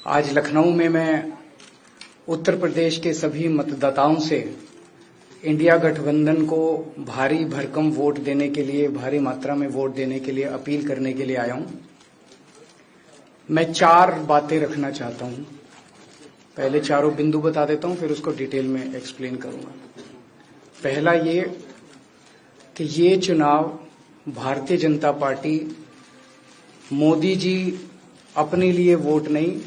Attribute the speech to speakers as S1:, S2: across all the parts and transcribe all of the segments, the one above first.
S1: आज लखनऊ में मैं उत्तर प्रदेश के सभी मतदाताओं से इंडिया गठबंधन को भारी भरकम वोट देने के लिए, भारी मात्रा में वोट देने के लिए अपील करने के लिए आया हूं। मैं 4 बातें रखना चाहता हूं। पहले चारों बिंदु बता देता हूं, फिर उसको डिटेल में एक्सप्लेन करूंगा। पहला ये कि ये चुनाव भारतीय जनता पार्टी, मोदी जी अपने लिए वोट नहीं,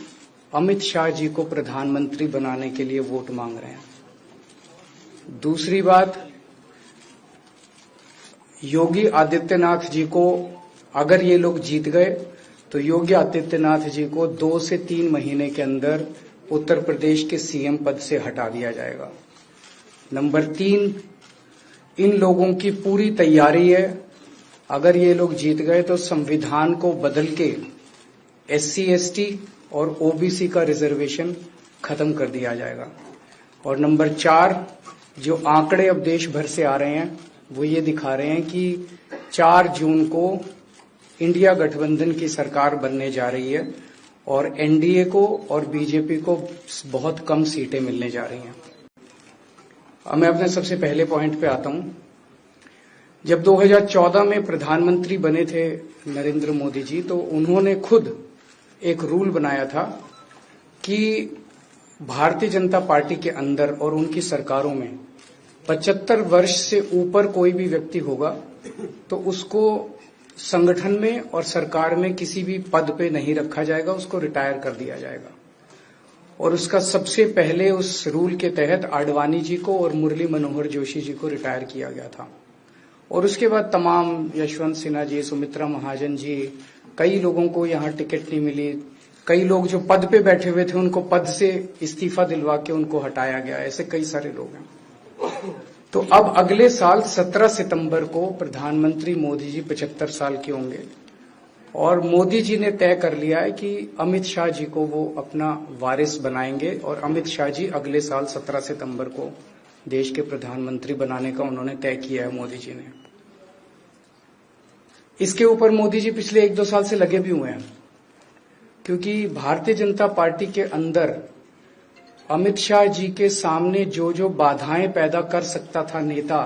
S1: अमित शाह जी को प्रधानमंत्री बनाने के लिए वोट मांग रहे हैं। दूसरी बात, योगी आदित्यनाथ जी को अगर ये लोग जीत गए तो योगी आदित्यनाथ जी को 2 से 3 महीने के अंदर उत्तर प्रदेश के सीएम पद से हटा दिया जाएगा। नंबर 3, इन लोगों की पूरी तैयारी है, अगर ये लोग जीत गए तो संविधान को बदल के SC ST और OBC का रिजर्वेशन खत्म कर दिया जाएगा। और नंबर 4, जो आंकड़े अब देश भर से आ रहे हैं वो ये दिखा रहे हैं कि 4 जून को इंडिया गठबंधन की सरकार बनने जा रही है और NDA को और बीजेपी को बहुत कम सीटें मिलने जा रही हैं। अब मैं अपने सबसे पहले पॉइंट पे आता हूं। जब 2014 में प्रधानमंत्री बने थे नरेंद्र मोदी जी, तो उन्होंने खुद एक रूल बनाया था कि भारतीय जनता पार्टी के अंदर और उनकी सरकारों में 75 वर्ष से ऊपर कोई भी व्यक्ति होगा तो उसको संगठन में और सरकार में किसी भी पद पे नहीं रखा जाएगा, उसको रिटायर कर दिया जाएगा। और उसका सबसे पहले उस रूल के तहत आडवाणी जी को और मुरली मनोहर जोशी जी को रिटायर किया गया था। और उसके बाद तमाम यशवंत सिन्हा जी, सुमित्रा महाजन जी, कई लोगों को यहां टिकट नहीं मिली, कई लोग जो पद पे बैठे हुए थे उनको पद से इस्तीफा दिलवा के उनको हटाया गया। ऐसे कई सारे लोग हैं। तो अब अगले साल 17 सितंबर को प्रधानमंत्री मोदी जी 75 साल के होंगे और मोदी जी ने तय कर लिया है कि अमित शाह जी को वो अपना वारिस बनाएंगे और अमित शाह जी अगले साल 17 सितंबर को देश के प्रधानमंत्री बनाने का उन्होंने तय किया है मोदी जी ने। इसके ऊपर मोदी जी पिछले 1-2 साल से लगे भी हुए हैं, क्योंकि भारतीय जनता पार्टी के अंदर अमित शाह जी के सामने जो जो बाधाएं पैदा कर सकता था नेता,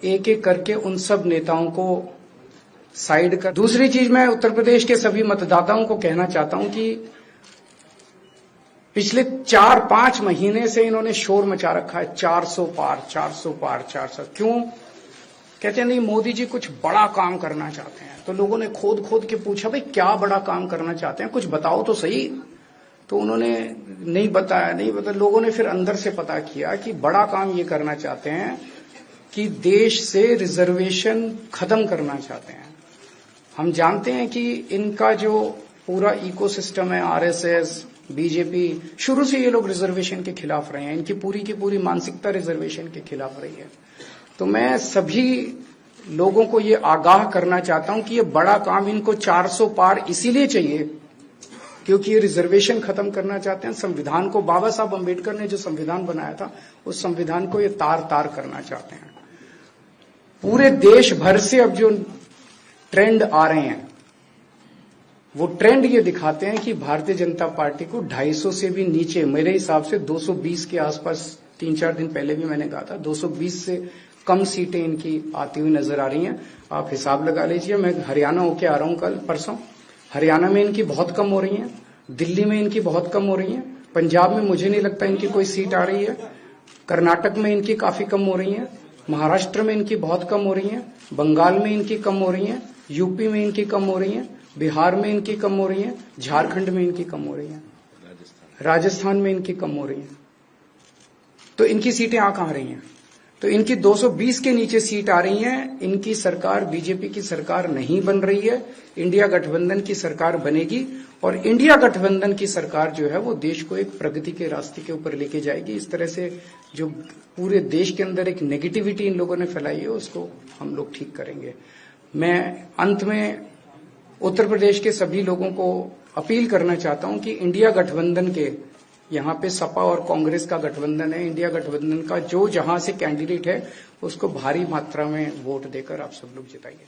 S1: एक एक करके उन सब नेताओं को साइड कर। दूसरी चीज, मैं उत्तर प्रदेश के सभी मतदाताओं को कहना चाहता हूं कि पिछले 4-5 महीने से इन्होंने शोर मचा रखा है 400 पार 400 पार 400। क्यों? कहते हैं नहीं, मोदी जी कुछ बड़ा काम करना चाहते हैं। तो लोगों ने खोद के पूछा, भाई क्या बड़ा काम करना चाहते हैं, कुछ बताओ तो सही। तो उन्होंने नहीं बताया। लोगों ने फिर अंदर से पता किया कि बड़ा काम ये करना चाहते हैं कि देश से रिजर्वेशन खत्म करना चाहते हैं। हम जानते हैं कि इनका जो पूरा इकोसिस्टम है, RSS, बीजेपी, शुरू से ये लोग रिजर्वेशन के खिलाफ रहे हैं। इनकी पूरी की पूरी मानसिकता रिजर्वेशन के खिलाफ रही है। तो मैं सभी लोगों को ये आगाह करना चाहता हूं कि ये बड़ा काम इनको 400 पार इसीलिए चाहिए क्योंकि ये रिजर्वेशन खत्म करना चाहते हैं। संविधान को, बाबा साहब अम्बेडकर ने जो संविधान बनाया था, उस संविधान को ये तार करना चाहते हैं। पूरे देश भर से अब जो ट्रेंड आ रहे हैं वो ट्रेंड ये दिखाते हैं कि भारतीय जनता पार्टी को 250 से भी नीचे, मेरे हिसाब से 220 के आसपास, 3-4 दिन पहले भी मैंने कहा था, 220 से कम सीटें इनकी आती हुई नजर आ रही हैं। आप हिसाब लगा लीजिए। मैं हरियाणा होके आ रहा हूं परसों। हरियाणा में इनकी बहुत कम हो रही हैं, दिल्ली में इनकी बहुत कम हो रही हैं, पंजाब में मुझे नहीं लगता इनकी कोई सीट आ रही है, कर्नाटक में इनकी काफी कम हो रही है, महाराष्ट्र में इनकी बहुत कम हो रही है, बंगाल में इनकी कम हो रही है, यूपी में इनकी कम हो रही है, बिहार में इनकी कम हो रही है, झारखंड में इनकी कम हो रही है, राजस्थान में इनकी कम हो रही है। तो इनकी सीटें आ कहां रही हैं? तो इनकी 220 के नीचे सीट आ रही हैं। इनकी सरकार, बीजेपी की सरकार नहीं बन रही है, इंडिया गठबंधन की सरकार बनेगी और इंडिया गठबंधन की सरकार जो है वो देश को एक प्रगति के रास्ते के ऊपर लेके जाएगी। इस तरह से जो पूरे देश के अंदर एक नेगेटिविटी इन लोगों ने फैलाई है उसको हम लोग ठीक करेंगे। मैं अंत में उत्तर प्रदेश के सभी लोगों को अपील करना चाहता हूं कि इंडिया गठबंधन के, यहाँ पे सपा और कांग्रेस का गठबंधन है, इंडिया गठबंधन का जो जहां से कैंडिडेट है उसको भारी मात्रा में वोट देकर आप सब लोग जिताइए।